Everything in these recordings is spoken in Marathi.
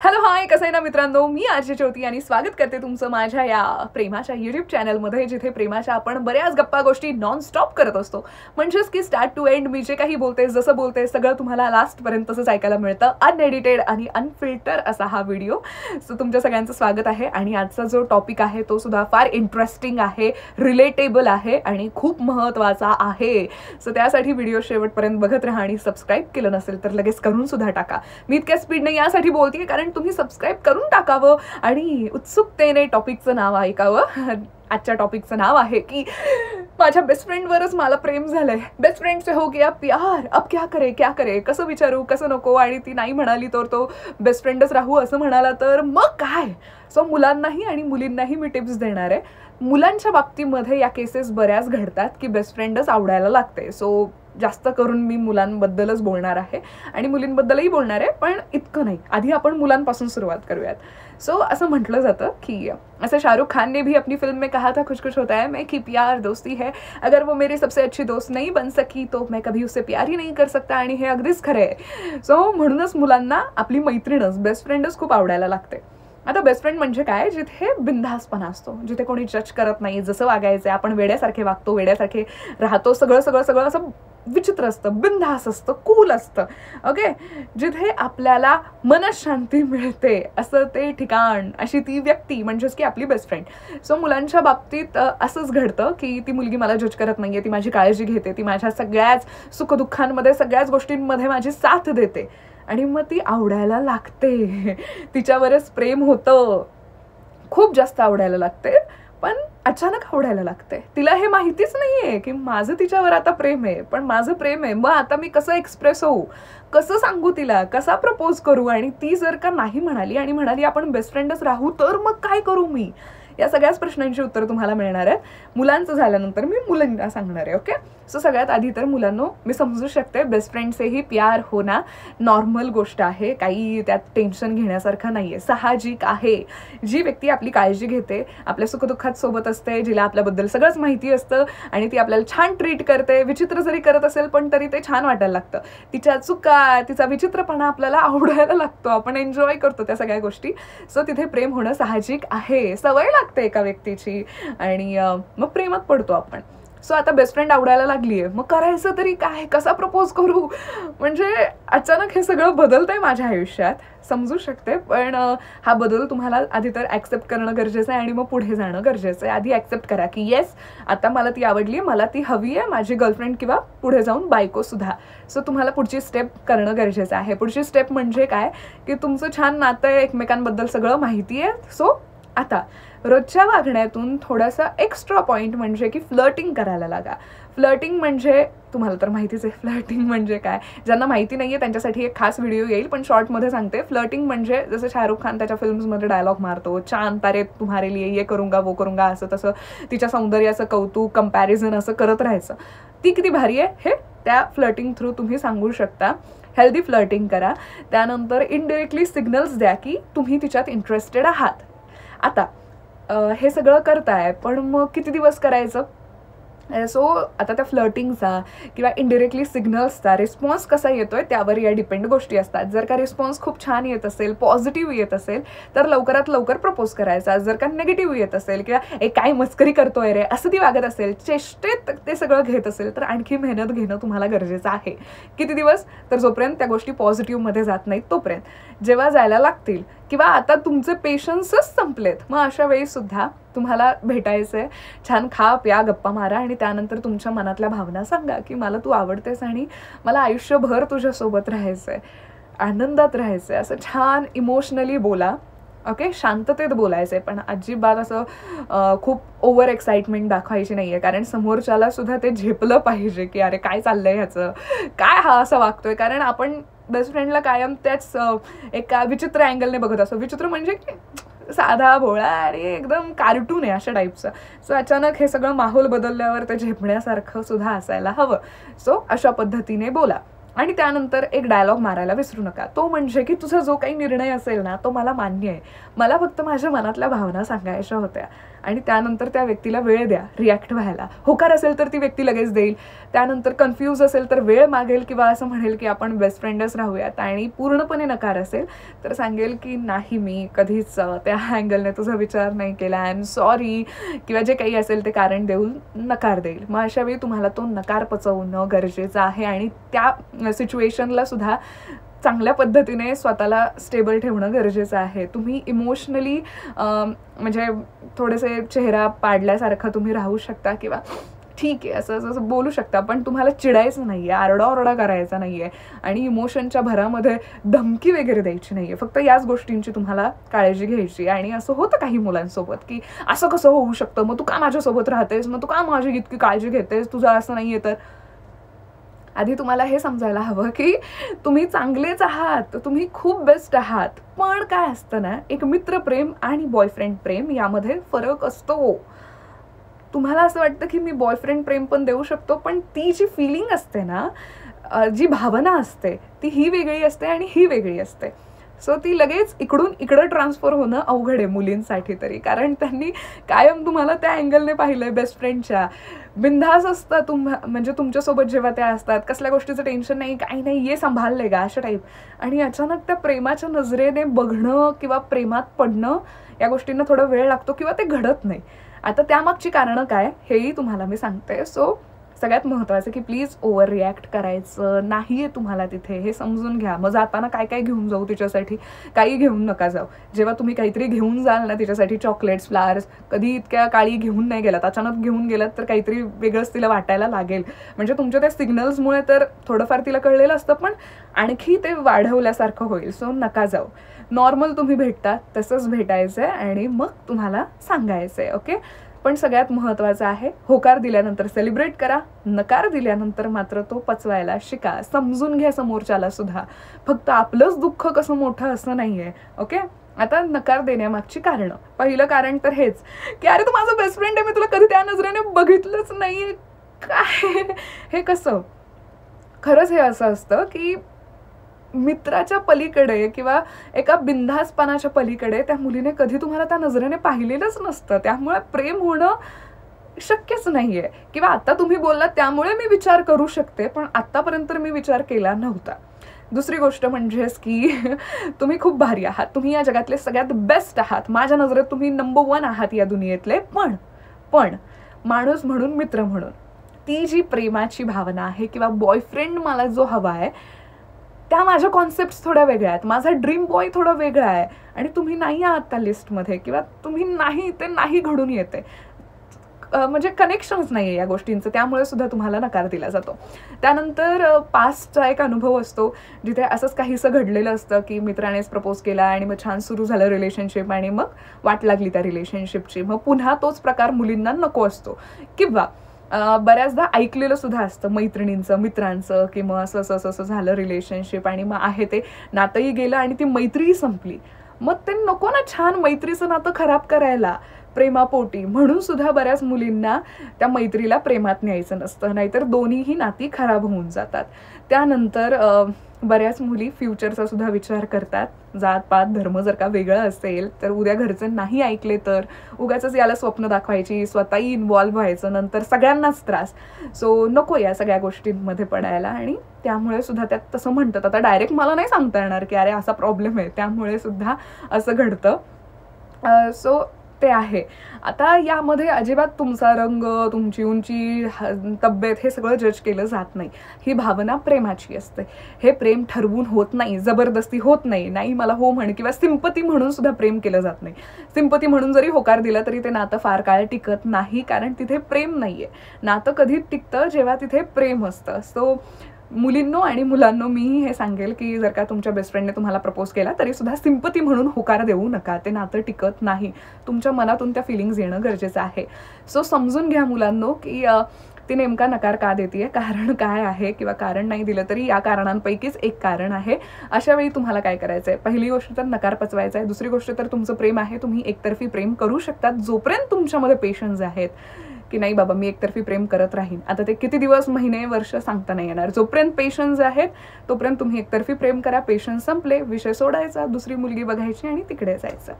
हॅलो हाय, कसं आहे ना मित्रांनो, मी आरजे ज्योती आणि स्वागत करते तुमचं माझ्या या प्रेमाच्या यूट्यूब चॅनलमध्ये, जिथे प्रेमाच्या आपण बऱ्याच गप्पा गोष्टी नॉन स्टॉप करत असतो. म्हणजेच की स्टार्ट टू एंड मी जे काही बोलते, जसं बोलते, सगळं तुम्हाला लास्टपर्यंत तसंच ऐकायला मिळतं. अनएडिटेड आणि अनफिल्टर असा हा व्हिडिओ. सो तुमच्या सगळ्यांचं स्वागत आहे. आणि आजचा जो टॉपिक आहे तो सुद्धा फार इंटरेस्टिंग आहे, रिलेटेबल आहे आणि खूप महत्त्वाचा आहे. सो त्यासाठी व्हिडिओ शेवटपर्यंत बघत राहा आणि सबस्क्राईब केलं नसेल तर लगेच करून सुद्धा टाका. मी इतक्या स्पीडने यासाठी बोलते कारण तुम्ही सबस्क्राईब करून टाकावं आणि उत्सुकतेने टॉपिकचं नाव ऐकावं. आजच्या टॉपिकचं नाव आहे की माझ्या बेस्ट फ्रेंडवरच मला प्रेम झालंय. बेस्ट फ्रेंड से हो गया प्यार, अब क्या करे. कसं विचारू, कसं नको. आणि ती नाही म्हणाली तर तो बेस्ट फ्रेंडच राहू असं म्हणाला तर मग काय. सो मुलांनाही आणि मुलींनाही मी टिप्स देणार आहे. मुलांच्या बाबतीमध्ये या केसेस बऱ्याच घडतात की बेस्ट फ्रेंडच आवडायला लागते. सो जास्त करून मी मुलांबद्दलच बोलणार आहे आणि मुलींबद्दलही बोलणार आहे, पण इतकं नाही. आधी आपण मुलांपासून सुरुवात करूयात. सो असं म्हटलं जातं की ऐसे शाहरुख खान ने भी अपनी फिल्म में कहा था कुछ कुछ होता है मैं कि प्यार दोस्ती है, अगर वो मेरी सबसे अच्छी दोस्त नहीं बन सकी तो मैं कभी उससे प्यार ही नहीं कर सकता. आणि हे अगदीच खरं आहे. सो म्हणूनच मुलांना आपली मैत्रीणच, बेस्ट फ्रेंडच खूप आवडायला लागते. आता बेस्ट फ्रेंड म्हणजे काय, जिथे बिनधास्तपणा असतो, जिथे कोणी जज करत नाही, जसं वागायचं आपण वेड्यासारखे वागतो, वेड्यासारखे राहतो, सगळं असं विचित्र असतं, बिनधास असतं, कूल असतं. ओके, जिथे आपल्याला मनशांती मिळते असं ते ठिकाण, अशी ती व्यक्ती म्हणजेच की आपली बेस्ट फ्रेंड. सो मुलांच्या बाबतीत असंच घडतं की ती मुलगी मला जज करत नाहीये, ती माझी काळजी घेते, ती माझ्या सगळ्याच सुखदुःखांमध्ये, सगळ्याच गोष्टींमध्ये माझी साथ देते आणि मग ती आवडायला लागते. तिच्यावरच प्रेम होतं, खूप जास्त आवडायला लागते, पण अचानक आवडायला लागते. तिला हे माहितीच नाहीये की माझं तिच्यावर आता प्रेम आहे, पण माझं प्रेम आहे. मग आता मी कसं एक्सप्रेस होऊ, कसं सांगू तिला, कसा प्रपोज करू. आणि ती जर का नाही म्हणाली आणि म्हणाली आपण बेस्ट फ्रेंडच राहू, तर मग काय करू मी. या सगळ्याच प्रश्नांची उत्तर तुम्हाला मिळणार आहेत. मुलांचं झाल्यानंतर मी मुलांना सांगणार आहे. ओके, सो सगळ्यात आधी तर मुलांनो, मी समजू शकते बेस्ट फ्रेंडसेही प्यार होणं नॉर्मल गोष्ट आहे, काही त्यात टेन्शन घेण्यासारखं नाही आहे, साहजिक आहे. जी व्यक्ती आपली काळजी घेते, आपल्या सुखदुःखात सोबत असते, जिला आपल्याबद्दल सगळंच माहिती असतं आणि ती आपल्याला छान ट्रीट करते, विचित्र जरी करत असेल पण तरी ते छान वाटायला लागतं. तिच्या चुका, तिचा विचित्रपणा आपल्याला आवडायला लागतो, आपण एन्जॉय करतो त्या सगळ्या गोष्टी. सो तिथे प्रेम होणं साहजिक आहे, सवय लागते एका व्यक्तीची आणि मग प्रेमात पडतो आपण. सो आता बेस्ट फ्रेंड आवडायला लागली आहे, मग करायचं तरी काय, कसा प्रपोज करू. म्हणजे अचानक हे सगळं बदलतंय माझ्या आयुष्यात, समजू शकते. पण हा बदल तुम्हाला आधी तर ॲक्सेप्ट करणं गरजेचं आहे आणि मग पुढे जाणं गरजेचं आहे. आधी ॲक्सेप्ट करा की येस, आता मला ती आवडली आहे, मला ती हवी आहे, माझी गर्लफ्रेंड किंवा पुढे जाऊन बायको सुद्धा. सो तुम्हाला पुढची स्टेप करणं गरजेचं आहे. पुढची स्टेप म्हणजे काय की तुमचं छान नातं आहे, एकमेकांबद्दल सगळं माहिती आहे. सो आता रोजच्या वागण्यातून थोडासा एक्स्ट्रा पॉईंट म्हणजे की फ्लर्टिंग करायला लागा. फ्लर्टिंग म्हणजे तुम्हाला तर माहितीच आहे फ्लर्टिंग म्हणजे काय. ज्यांना माहिती नाही आहे त्यांच्यासाठी एक खास व्हिडिओ येईल, पण शॉर्टमध्ये सांगते. फ्लर्टिंग म्हणजे जसं शाहरुख खान त्याच्या फिल्म्समध्ये डायलॉग मारतो, चांद तारे तुम्हारे लिए ये करूंगा वो करूंगा, असं तसं तिच्या सौंदर्याचं कौतुक, कंपॅरिझन असं करत राहायचं. ती किती भारी आहे हे त्या फ्लर्टिंग थ्रू तुम्ही सांगू शकता. हेल्दी फ्लर्टिंग करा. त्यानंतर इनडायरेक्टली सिग्नल्स द्या की तुम्ही तिच्यात इंटरेस्टेड आहात. आता हे सगळं करताय, पण मग किती दिवस करायचं. सो आता त्या फ्लर्टिंगचा किंवा इनडायरेक्टली सिग्नल्सचा रिस्पॉन्स कसा येतोय त्यावर या डिपेंड गोष्टी असतात. जर का रिस्पॉन्स खूप छान येत असेल, पॉझिटिव्ह येत असेल, तर लवकरात लवकर प्रपोज करायचा. जर का निगेटिव्ह येत असेल किंवा काय मस्करी करतोय रे असं ती वागत असेल, चेष्टेत ते सगळं घेत असेल, तर आणखी मेहनत घेणं तुम्हाला गरजेचं आहे. किती दिवस, तर जोपर्यंत त्या गोष्टी पॉझिटिव्हमध्ये जात नाहीत तोपर्यंत. जेव्हा जायला लागतील किंवा आता तुमचे पेशन्सच संपलेत, मग अशा वेळी सुद्धा तुम्हाला भेटायचंय, छान खा प्या, गप्पा मारा आणि त्यानंतर तुमच्या मनातल्या भावना सांगा की मला तू आवडतेस आणि मला आयुष्यभर तुझ्यासोबत राहायचंय, आनंदात राहायचंय. असं छान इमोशनली बोला. ओके, शांततेत बोलायचंय, पण अजिबात असं खूप ओव्हर एक्साइटमेंट दाखवायची नाहीये, कारण समोरच्याला सुद्धा ते झेपलं पाहिजे की अरे काय चाललंय ह्याचं, काय हा असं वागतोय. कारण आपण बेस्ट फ्रेंडला कायम त्याच एका विचित्र अँगलने बघत असतो. विचित्र म्हणजे की साधा भोळा आणि एकदम कार्टून आहे अशा टाईपचं. सो अचानक हे सगळं माहोल बदलल्यावर ते झेपण्यासारखं सुद्धा असायला हवं. सो अशा पद्धतीने बोला. आणि त्यानंतर एक डायलॉग मारायला विसरू नका, तो म्हणजे की तुझा जो काही निर्णय असेल ना तो मला मान्य आहे, मला फक्त माझ्या मनातल्या भावना सांगायच्या होत्या. आणि त्यानंतर त्या व्यक्तीला वेळ द्या रिॲक्ट व्हायला. होकार असेल तर ती व्यक्ती लगेच देईल, त्यानंतर कन्फ्यूज असेल तर वेळ मागेल किंवा असं म्हणेल की आपण बेस्ट फ्रेंडच राहूयात. आणि पूर्णपणे नकार असेल तर सांगेल की नाही, मी कधीच त्या अँगलने तुझा विचार नाही केला, आय एम सॉरी, किंवा जे काही असेल ते कारण देऊन नकार देईल. मग अशा वेळी तुम्हाला तो नकार पचवणं गरजेचं आहे आणि त्या सिच्युएशनला सुद्धा चांगल्या पद्धतीने स्वतःला स्टेबल ठेवणं गरजेचं आहे. तुम्ही इमोशनली म्हणजे थोडेसे चेहरा पाडल्यासारखं तुम्ही राहू शकता किंवा ठीक आहे असं असं बोलू शकता, पण तुम्हाला चिडायचं नाही आहे, आरडाओरडा करायचा नाही आहे आणि इमोशनच्या भरामध्ये धमकी वगैरे द्यायची नाही आहे. फक्त याच गोष्टींची तुम्हाला काळजी घ्यायची. आणि असं होतं काही मुलांसोबत की असं कसं होऊ शकतं, मग तू का माझ्यासोबत राहतेस, मग तू का माझी इतकी काळजी घेतेस, तुझं असं नाही आहे. तर आधी तुम्हाला हे समजायला हवं की तुम्ही चांगलेच आहात, तुम्ही खूप बेस्ट आहात. पण काय असतं ना, एक मित्रप्रेम आणि बॉयफ्रेंड प्रेम यामध्ये फरक असतो. तुम्हाला असं वाटतं की मी बॉयफ्रेंड प्रेम पण देऊ शकतो, पण ती जी फिलिंग असते ना, जी भावना असते ती ही वेगळी असते आणि ही वेगळी असते. सो ती लगेच इकडून इकडं ट्रान्सफर होणं अवघड आहे मुलींसाठी तरी, कारण त्यांनी कायम तुम्हाला त्या अँगलने पाहिलंय बेस्ट फ्रेंडच्या. बिनधास असतं म्हणजे तुमच्यासोबत जेव्हा त्या असतात, कसल्या गोष्टीचं टेन्शन नाही, काही नाही, ये सांभाळलंय का, अशा टाईप. आणि अचानक त्या प्रेमाच्या नजरेने बघणं किंवा प्रेमात पडणं या गोष्टींना थोडा वेळ लागतो किंवा ते घडत नाही. आता त्यामागची कारणं काय हेही तुम्हाला मी सांगते. सो सगळ्यात महत्त्वाचं की प्लीज ओव्हर रिॲक्ट करायचं नाही आहे तुम्हाला तिथे, हे समजून घ्या. मग जाताना काय काय घेऊन जाऊ तिच्यासाठी, काही घेऊन नका जाऊ. जेव्हा तुम्ही काहीतरी घेऊन जाल ना तिच्यासाठी, चॉकलेट्स, फ्लावर्स, कधी इतक्या काळी घेऊन नाही गेलात, अचानक घेऊन गेलात तर काहीतरी वेगळंच तिला वाटायला लागेल. म्हणजे तुमच्या त्या सिग्नल्समुळे तर थोडंफार तिला कळलेलं असतं, पण आणखी ते वाढवल्यासारखं होईल. सो नका जाऊ. नॉर्मल तुम्ही भेटता तसंच भेटायचं आहे आणि मग तुम्हाला सांगायचं आहे. ओके. पण सगळ्यात महत्त्वाचं आहे, होकार दिल्यानंतर सेलिब्रेट करा, नकार दिल्यानंतर मात्र तो पचवायला शिका. समजून घ्या समोरच्याला सुद्धा. फक्त आपलंच दुःख कसं मोठं असं नाही आहे. ओके. आता नकार देण्यामागची कारणं. पहिलं कारण तर हेच की अरे तू माझा बेस्ट फ्रेंड आहे, मी तुला कधी त्या नजरेने बघितलंच नाही, काय हे कसं. खरंच हे असं असतं की मित्राच्या पलीकडे किंवा एका बिनधास्तपणाच्या पलीकडे त्या मुलीने कधी तुम्हाला त्या नजरेने पाहिलेलंच नसतं. त्यामुळे प्रेम होणं शक्यच नाहीये. किंवा आता तुम्ही बोललात त्यामुळे मी विचार करू शकते, पण आतापर्यंत मी विचार केला नव्हता. दुसरी गोष्ट म्हणजेच की तुम्ही खूप भारी आहात, तुम्ही या जगातले सगळ्यात बेस्ट आहात, माझ्या नजरेत तुम्ही नंबर 1 आहात या दुनियेतले. पण माणूस म्हणून, मित्र म्हणून ती जी प्रेमाची भावना आहे किंवा बॉयफ्रेंड मला जो हवा आहे, त्या माझ्या कॉन्सेप्ट थोड्या वेगळ्या आहेत, माझा ड्रीम बॉय थोडा वेगळा आहे आणि तुम्ही नाही आहात त्या लिस्टमध्ये किंवा तुम्ही नाही, ते नाही घडून येते. म्हणजे कनेक्शनच नाही आहे या गोष्टींचं, त्यामुळे सुद्धा तुम्हाला नकार दिला जातो. त्यानंतर पास्टचा एक अनुभव असतो जिथे असंच काहीसं घडलेलं असतं की मित्रानेच प्रपोज केला आणि मग छान सुरू झालं रिलेशनशिप आणि मग वाट लागली त्या रिलेशनशिपची. मग पुन्हा तोच प्रकार मुलींना नको असतो. किंवा बऱ्याचदा ऐकलेलं सुद्धा असतं मैत्रिणींचं, मित्रांचं की मग असं असं असं झालं रिलेशनशिप आणि मग आहे ते नातंही गेलं आणि ती मैत्रीही संपली. मग ते नको ना छान मैत्रीचं नातं खराब करायला प्रेमापोटी. म्हणून सुद्धा बऱ्याच मुलींना त्या मैत्रीला प्रेमात न्यायचं नसतं, नाहीतर दोन्हीही नाती खराब होऊन जातात. त्यानंतर बऱ्याच मुली फ्युचरचा सुद्धा विचार करतात. जातपात धर्म जर का वेगळं असेल तर उद्या घरचे नाही ऐकले तर उगाचच याला स्वप्न दाखवायची, स्वतःही इन्व्हॉल्व्ह व्हायचं, नंतर सगळ्यांनाच त्रास. सो नको या सगळ्या गोष्टींमध्ये पडायला. आणि त्यामुळे सुद्धा त्यात तसं म्हणतात, आता डायरेक्ट मला नाही सांगता येणार की अरे असा प्रॉब्लेम आहे, त्यामुळे सुद्धा असं घडतं. सो ते आहे. आता यामध्ये अजिबात तुमचा रंग, तुमची उंची, तब्येत हे सगळं जज केलं जात नाही. ही भावना प्रेमाची असते. हे प्रेम ठरवून होत नाही, जबरदस्ती होत नाही. नाही मला हो म्हण किंवा सिंपती म्हणून सुद्धा प्रेम केलं जात नाही. सिंपती म्हणून जरी होकार दिला तरी ते नातं फार काळ टिकत नाही, कारण तिथे प्रेम नाहीये. नातं कधी टिकतं जेव्हा तिथे प्रेम असतं. सो मुलींनो आणि मुलांनो मीही हे सांगेल की जर का तुमच्या बेस्ट फ्रेंडने तुम्हाला प्रपोज केला तरी सुद्धा सिंपती म्हणून होकार देऊ नका. ते नातं टिकत नाही. तुमच्या मनातून त्या फिलिंग्स येणं गरजेचं आहे. सो समजून घ्या मुलांनो की ती नेमका नकार का देते, कारण काय आहे, किंवा कारण नाही दिलं तरी या कारणांपैकीच एक कारण आहे. अशा वेळी तुम्हाला काय करायचं आहे, पहिली गोष्ट तर नकार पचवायचा आहे. दुसरी गोष्ट तर तुमचं प्रेम आहे, तुम्ही एकतर्फी प्रेम करू शकतात जोपर्यंत तुमच्यामध्ये पेशन्स आहेत. की नाही बाबा मी एकतर्फी प्रेम करत राहीन. आता ते किती दिवस, महिने, वर्ष सांगता नाही येणार. जोपर्यंत पेशन्स आहेत तोपर्यंत तुम्ही एकतर्फी प्रेम करा. पेशन्स संपले, विषय सोडायचा, दुसरी मुलगी बघायची आणि तिकडे जायचं.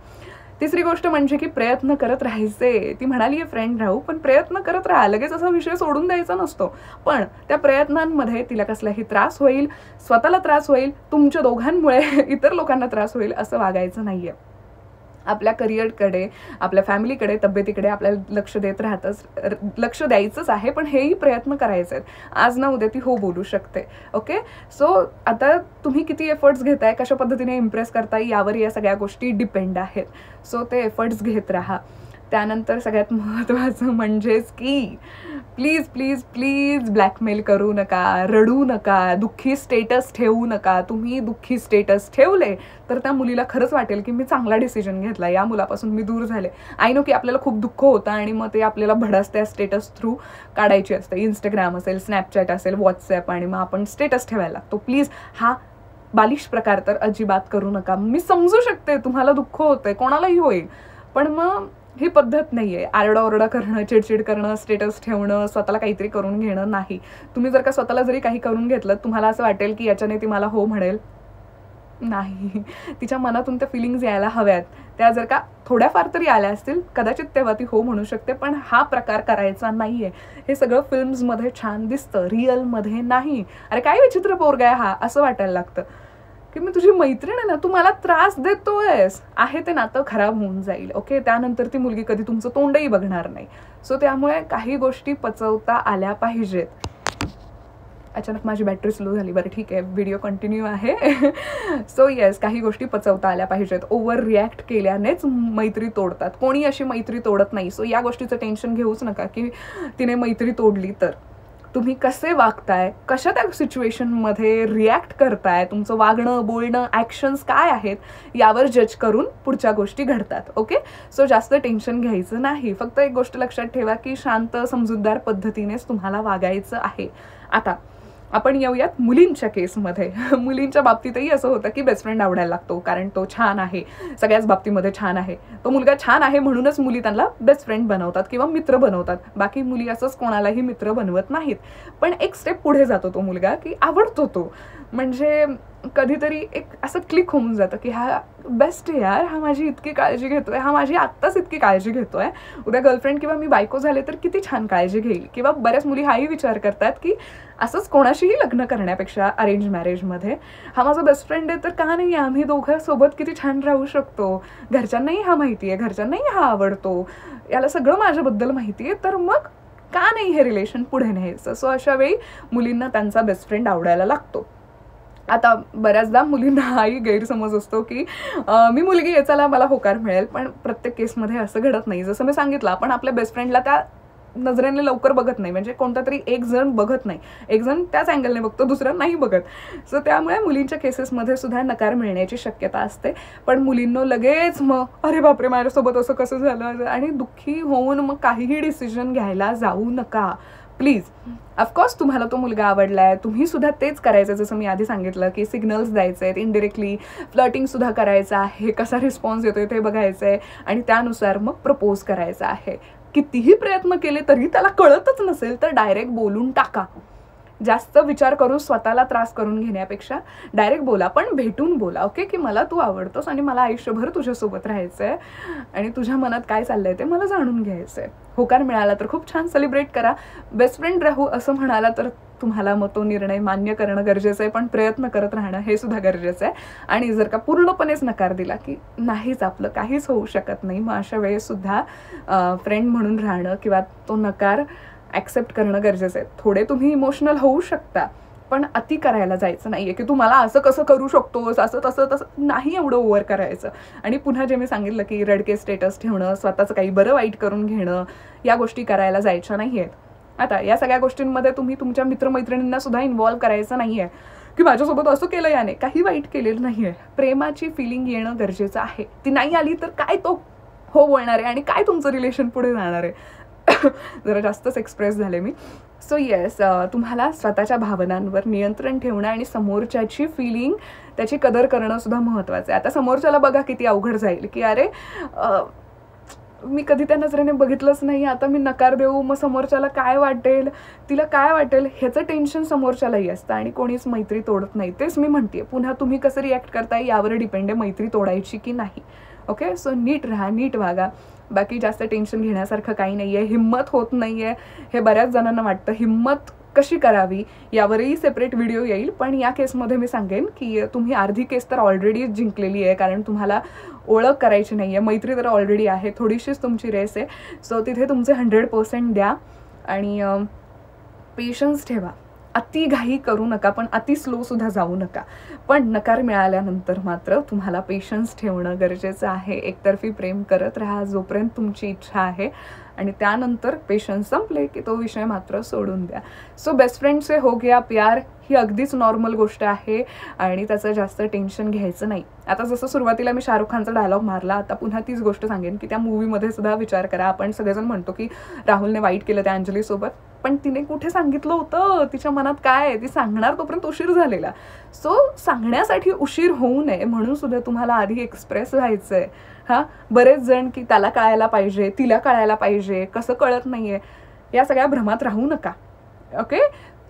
तिसरी गोष्ट म्हणजे की प्रयत्न करत राहायचे. ती म्हणाली फ्रेंड राहू, पण प्रयत्न करत राहा. लगेच असा विषय सोडून द्यायचा नसतो. पण त्या प्रयत्नांमध्ये तिला कसलाही त्रास होईल, स्वतःला त्रास होईल, तुमच्या दोघांमुळे इतर लोकांना त्रास होईल असं वागायचं नाहीये. आपल्या करिअरकडे, आपल्या फॅमिलीकडे, तब्येतीकडे आपल्याला लक्ष द्यायचंच आहे. पण हेही प्रयत्न करायचे आहेत. आज ना उद्या ती हो बोलू शकते. ओके, सो आता तुम्ही किती एफर्ट्स घेताय, कशा पद्धतीने इम्प्रेस करताय यावर या सगळ्या गोष्टी डिपेंड आहेत. सो ते एफर्ट्स घेत राहा. त्यानंतर सगळ्यात महत्त्वाचं म्हणजेच की प्लीज प्लीज प्लीज ब्लॅकमेल करू नका, रडू नका, दुःखी स्टेटस ठेवू नका. तुम्ही दुःखी स्टेटस ठेवले तर त्या मुलीला खरंच वाटेल की मी चांगला डिसिजन घेतला, या मुलापासून मी दूर झाले. आय नो की आपल्याला खूप दुःख होतं आणि मग ते आपल्याला भडास त्या स्टेटस थ्रू काढायची असते. इंस्टाग्राम असेल, स्नॅपचॅट असेल, व्हॉट्सॲप, आणि मग आपण स्टेटस ठेवायला लागतो. प्लीज हा बालिश प्रकार तर अजिबात करू नका. मी समजू शकते तुम्हाला दुःख होतंय, कोणालाही होईल, पण मग ही पद्धत नाहीये. आरडाओरडा करणं, चिडचिड करणं, स्टेटस ठेवणं, स्वतःला काहीतरी करून घेणं नाही. तुम्ही जर का स्वतःला जरी काही करून घेतलं, तुम्हाला असं वाटेल की याच्याने ती मला हो म्हणेल. नाही, तिच्या मनातून त्या फिलिंग्स यायला हव्यात. त्या जर का थोड्याफार तरी आल्या असतील कदाचित तेव्हा ती हो म्हणू शकते. पण हा प्रकार करायचा नाहीये. हे सगळं फिल्म्समध्ये छान दिसतं, रिअलमध्ये नाही. अरे काय विचित्र पोरगा आहे हा, असं वाटायला लागतं की मी तुझी मैत्रीण आहे ना, तू मला त्रास देतोयस. आहे ते नातं खराब होऊन जाईल. ओके, त्यानंतर ती मुलगी कधी तुमचं तोंडही बघणार नाही. सो त्यामुळे काही गोष्टी पचवता आल्या पाहिजेत. अचानक माझी बॅटरी स्लो झाली. बरं ठीक आहे, व्हिडिओ कंटिन्यू आहे. सो येस, काही गोष्टी पचवता आल्या पाहिजेत. ओव्हर रिॲक्ट केल्यानेच मैत्री तोडतात. कोणी अशी मैत्री तोडत नाही. सो या गोष्टीचं टेन्शन घेऊच नका की तिने मैत्री तोडली तर. तुम्ही कसे वागताय, कशा त्या सिच्युएशनमध्ये रिॲक्ट करताय, तुमचं वागणं, बोलणं, ॲक्शन्स काय आहेत यावर जज करून पुढच्या गोष्टी घडतात. ओके, सो जास्त टेन्शन घ्यायचं नाही. फक्त एक गोष्ट लक्षात ठेवा की शांत, समजूतदार पद्धतीनेच तुम्हाला वागायचं आहे. आता आपण येऊयात मुलींच्या केसमध्ये. मुलींच्या बाबतीतही असं होतं की बेस्ट फ्रेंड आवडायला लागतो कारण तो छान आहे, सगळ्याच बाबतीमध्ये छान आहे. तो मुलगा छान आहे म्हणूनच मुली त्यांना बेस्ट फ्रेंड बनवतात किंवा मित्र बनवतात. बाकी मुली असंच कोणालाही मित्र बनवत नाहीत. पण एक स्टेप पुढे जातो तो मुलगा की आवडतो तो. म्हणजे कधीतरी एक असं क्लिक होऊन जातं की हा बेस्ट आहे यार, हा माझी इतकी काळजी घेतोय, हा माझी आत्ताच इतकी काळजी घेतोय, उद्या गर्लफ्रेंड किंवा मी बायको झाले तर किती छान काळजी घेईल. किंवा बऱ्याच मुली हाही विचार करतात की असंच कोणाशीही लग्न करण्यापेक्षा अरेंज मॅरेजमध्ये हा माझा बेस्ट फ्रेंड आहे तर का नाही, आम्ही दोघं सोबत किती छान राहू शकतो, घरच्यांनाही हा माहिती आहे, घरच्यांनाही हा आवडतो, याला सगळं माझ्याबद्दल माहिती आहे, तर मग का नाही हे रिलेशन पुढे न्यायचं. सो अशा वेळी मुलींना त्यांचा बेस्ट फ्रेंड आवडायला लागतो. आता बऱ्याचदा मुलींना हाही गैरसमज असतो की मी मुलगी आहे, चला मला होकार मिळेल. पण प्रत्येक केसमध्ये असं घडत नाही. जसं मी सांगितलं, आपण आपल्या बेस्ट फ्रेंडला त्या नजरेने लवकर बघत नाही. म्हणजे कोणता तरी एक जण बघत नाही, एक जण त्याच अँगलने बघतो, दुसरा नाही बघत. सो त्यामुळे मुलींच्या केसेसमध्ये सुद्धा नकार मिळण्याची शक्यता असते. पण मुलींनो लगेच मग अरे बापरे माझ्यासोबत असं कसं झालं आणि दुःखी होऊन मग काहीही डिसिजन घ्यायला जाऊ नका प्लीज. ऑफकोर्स तुम्हाला तो मुलगा आवडलाय, तुम्ही सुद्धा तेच करायचं. जसं मी आधी सांगितलं की सिग्नल्स द्यायचे आहेत, इनडिरेक्टली फ्लर्टिंग सुद्धा करायचं आहे, कसा रिस्पॉन्स येतोय ते बघायचं आहे आणि त्यानुसार मग प्रपोज करायचं आहे. कितीही प्रयत्न केले तरी त्याला कळतच नसेल तर डायरेक्ट बोलून टाका. जास्त विचार करून स्वतःला त्रास करून घेण्यापेक्षा डायरेक्ट बोला, पण भेटून बोला. ओके, की मला तू आवडतोस आणि मला आयुष्यभर तुझ्यासोबत राहायचंय आणि तुझ्या मनात काय चाललंय ते मला जाणून घ्यायचंय. होकार मिळाला तर खूप छान, सेलिब्रेट करा. बेस्ट फ्रेंड राहू असं म्हणाला तर तुम्हाला मग तो निर्णय मान्य करणं गरजेचं आहे, पण प्रयत्न करत राहणं हे सुद्धा गरजेचं आहे. आणि जर का पूर्णपणेच नकार दिला की नाहीच आपलं काहीच होऊ शकत नाही, मग अशा वेळेस सुद्धा फ्रेंड म्हणून राहणं किंवा तो नकार ॲक्सेप्ट करणं गरजेचं आहे. थोडे तुम्ही इमोशनल होऊ शकता, पण अति करायला जायचं नाहीये की तू मला असं कसं करू शकतोस, असं तसं नाही एवढं ओव्हर करायचं. आणि पुन्हा जे मी सांगितलं की रडके स्टेटस ठेवणं, स्वतःचं काही बरं वाईट करून घेणं, या गोष्टी करायला जायच्या नाही आहेत. आता या सगळ्या गोष्टींमध्ये तुम्ही तुमच्या मित्रमैत्रिणींना सुद्धा इन्व्हॉल्व करायचं नाहीये की माझ्यासोबत असं केलं याने. काही वाईट केलेलं नाहीये. प्रेमाची फिलिंग येणं गरजेचं आहे. ती नाही आली तर काय तो हो बोलणार आहे आणि काय तुमचं रिलेशन पुढे जाणार आहे. जरा जास्तच एक्सप्रेस झाले मी. सो येस, तुम्हाला स्वतःच्या भावनांवर नियंत्रण ठेवणं आणि समोरच्याची फिलिंग, त्याची कदर करणं सुद्धा महत्त्वाचं आहे. आता समोरच्याला बघा किती अवघड जाईल की अरे मी कधी त्या नजरेने बघितलंच नाही, आता मी नकार देऊ, मग समोरच्याला काय वाटेल, तिला काय वाटेल, ह्याचं टेन्शन समोरच्यालाही असतं आणि कोणीच मैत्री तोडत नाही. तेच मी म्हणते, पुन्हा तुम्ही कसं रिॲक्ट करताय यावर डिपेंड आहे मैत्री तोडायची की नाही. ओके, सो नीट राहा, नीट वागा. बाकी जास्त टेन्शन घेण्यासारखं काही नाही आहे. हिंमत होत नाही आहे हे बऱ्याच जणांना वाटतं. हिंमत कशी करावी यावरही सेपरेट व्हिडिओ येईल, पण या केसमध्ये मी सांगेन की तुम्ही अर्धी केस तर ऑलरेडी जिंकलेली आहे, कारण तुम्हाला ओळख करायची नाही आहे, मैत्री तर ऑलरेडी आहे, थोडीशीच तुमची रेस आहे. सो तिथे तुमचे 100% द्या आणि पेशन्स ठेवा. अति घाई करू नका, पण अति स्लो सुद्धा जाऊ नका. पण नकार मिळाल्यानंतर मात्र तुम्हाला पेशन्स ठेवणं गरजेचं आहे. एकतर्फी प्रेम करत राहा जोपर्यंत तुमची इच्छा आहे, आणि त्यानंतर पेशन्स संपले की तो विषय मात्र सोडून द्या. सो बेस्ट फ्रेंड से हो गया प्यार ही अगदीच नॉर्मल गोष्ट आहे आणि त्याचं जास्त टेन्शन घ्यायचं नाही. आता जसं सुरुवातीला मी शाहरुख खानचा डायलॉग मारला, आता पुन्हा तीच गोष्ट सांगेन की त्या मूवीमध्ये सुद्धा विचार करा. आपण सगळेजण म्हणतो की राहुलने वाईट केलं त्या अंजलीसोबत, पण तिने कुठे सांगितलं होतं तिच्या मनात काय आहे, ती सांगणार तोपर्यंत उशीर झालेला. सो सांगण्यासाठी उशीर होऊ नये म्हणून सुद्धा तुम्हाला आधी एक्सप्रेस व्हायचं आहे. हां, बरेच जण की त्याला कळायला पाहिजे, तिला कळायला पाहिजे, कसं कळत नाहीये, या सगळ्या भ्रमात राहू नका. ओके,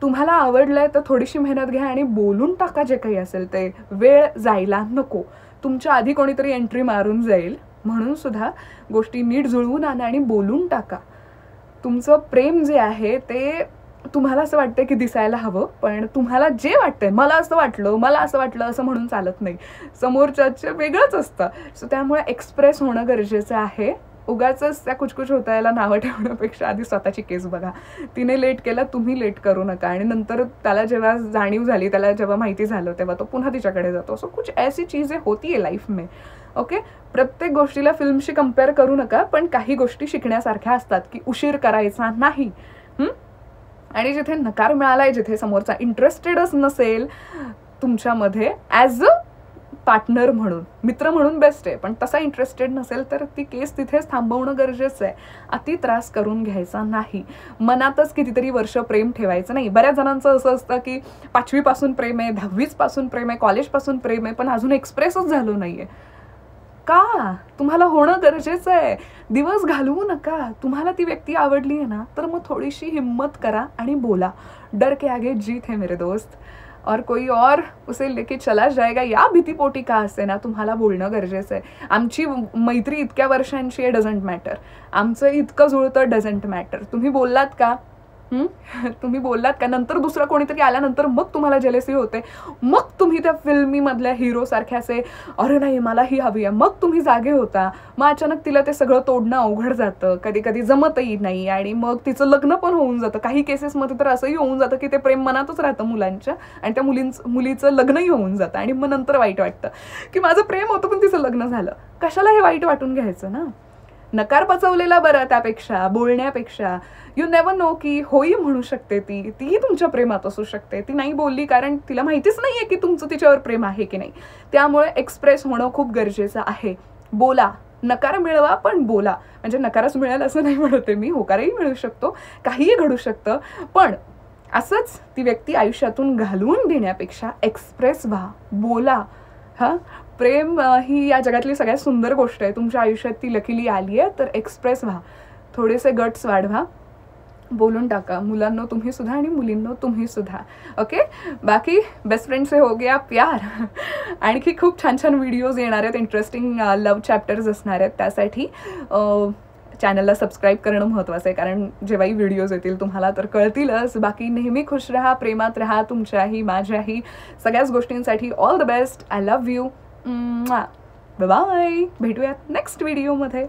तुम्हाला आवडलंय तर थोडीशी मेहनत घ्या आणि बोलून टाका जे काही असेल ते. वेळ जायला नको, तुमच्या आधी कोणीतरी एंट्री मारून जाईल, म्हणून सुद्धा गोष्टी नीट जुळवून आणा आणि बोलून टाका. तुमचं प्रेम जे आहे ते तुम्हाला असं वाटतं की दिसायला हवं, पण तुम्हाला जे वाटतंय, मला असं वाटलं, मला असं वाटलं असं म्हणून चालत नाही, समोरच्याचं वेगळंच असतं. सो त्यामुळे एक्सप्रेस होणं गरजेचं आहे. उगाचच त्या कुचकुच होतायला नावं ठेवण्यापेक्षा आधी स्वतःची केस बघा. तिने लेट केलं, तुम्ही लेट करू नका. आणि नंतर त्याला जेव्हा जाणीव झाली, त्याला जेव्हा माहिती झालं, तेव्हा तो पुन्हा तिच्याकडे जातो. सो कुछ ऐसी चीजें होती है लाईफ में. ओके, प्रत्येक गोष्टीला फिल्मशी कम्पेअर करू नका, पण काही गोष्टी शिकण्यासारख्या असतात की उशीर करायचा नाही. आणि जिथे नकार मिळालाय, जिथे समोरचा इंटरेस्टेडच नसेल तुमच्यामध्ये ॲज अ पार्टनर म्हणून, मित्र म्हणून बेस्ट आहे, पण तसा इंटरेस्टेड नसेल तर ती केस तिथेच थांबवणं गरजेचं आहे. अति त्रास करून घ्यायचा नाही. मनातच कितीतरी वर्ष प्रेम ठेवायचं नाही. बऱ्याच जणांचं असं असतं की 5वी पासून प्रेम आहे, 10वी पासून प्रेम आहे, कॉलेजपासून प्रेम आहे, पण अजून एक्सप्रेसच झालो नाहीये. का? तुम्हाला होणं गरजेचं आहे. दिवस घालवू नका. तुम्हाला ती व्यक्ती आवडली आहे ना, तर मग थोडीशी हिम्मत करा आणि बोला. डर के आगे जीत है मेरे दोस्त, और कोई और उसे लेके चला जाएगा या भीतीपोटी का असे ना, तुम्हाला बोलणं गरजेचं आहे. आमची मैत्री इतक्या वर्षांची आहे, डझंट मॅटर. आमचं इतकं जुळतं, डझंट मॅटर. तुम्ही बोललात का? तुम्ही बोललात का? नंतर दुसरं कोणीतरी आल्यानंतर मग तुम्हाला जेलसी होते, मग तुम्ही त्या फिल्मीमधल्या हिरो सारख्याचे अरे नाही मला ही हवी आहे, मग तुम्ही जागे होता. मग अचानक तिला ते सगळं तोडणं अवघड जातं, कधी कधी जमतही नाही आणि मग तिचं लग्न पण होऊन जातं. काही केसेसमध्ये तर असंही होऊन जातं की ते प्रेम मनातच राहतं मुलांच्या आणि त्या मुलीचं लग्नही होऊन जातं आणि मग नंतर वाईट वाटतं की माझं प्रेम होतं पण तिचं लग्न झालं. कशाला हे वाईट वाटून घ्यायचं ना. नकार पचवलेला बरं त्यापेक्षा, बोलण्यापेक्षा. यू नेव्हर नो की होई म्हणू शकते तीही तुमच्या प्रेमात असू शकते. ती नाही बोलली कारण तिला माहितीच नाहीये की तुमचं तिच्यावर प्रेम आहे की नाही. त्यामुळे एक्सप्रेस होणं खूप गरजेचं आहे. बोला, नकार मिळवा पण बोला. म्हणजे नकारच मिळेल असं नाही म्हणते मी, होकारही मिळू शकतो, काहीही घडू शकतं, पण असंच ती व्यक्ती आयुष्यातून घालवून देण्यापेक्षा एक्सप्रेस व्हा, बोला. हां, प्रेम ही या जगातली सगळ्यात सुंदर गोष्ट आहे. तुमच्या आयुष्यात ती लकीली आली आहे तर एक्सप्रेस व्हा, थोडेसे गट्स वाढवा, बोलून टाका. मुलांनो तुम्ही सुद्धा आणि मुलींनो तुम्ही सुद्धा. ओके, बाकी बेस्ट फ्रेंड से हो गया प्यार. आणखी खूप छान छान व्हिडिओज येणार आहेत, इंटरेस्टिंग लव्ह चॅप्टर्स असणार आहेत. त्यासाठी चॅनलला सबस्क्राईब करणं महत्त्वाचं आहे, कारण जेव्हाही व्हिडिओज येतील तुम्हाला तर कळतीलच. बाकी नेहमी खुश राहा, प्रेमात राहा, तुमच्याही माझ्याही सगळ्याच गोष्टींसाठी all the best. I love you. Bye. भेटूयात नेक्स्ट व्हिडिओमध्ये.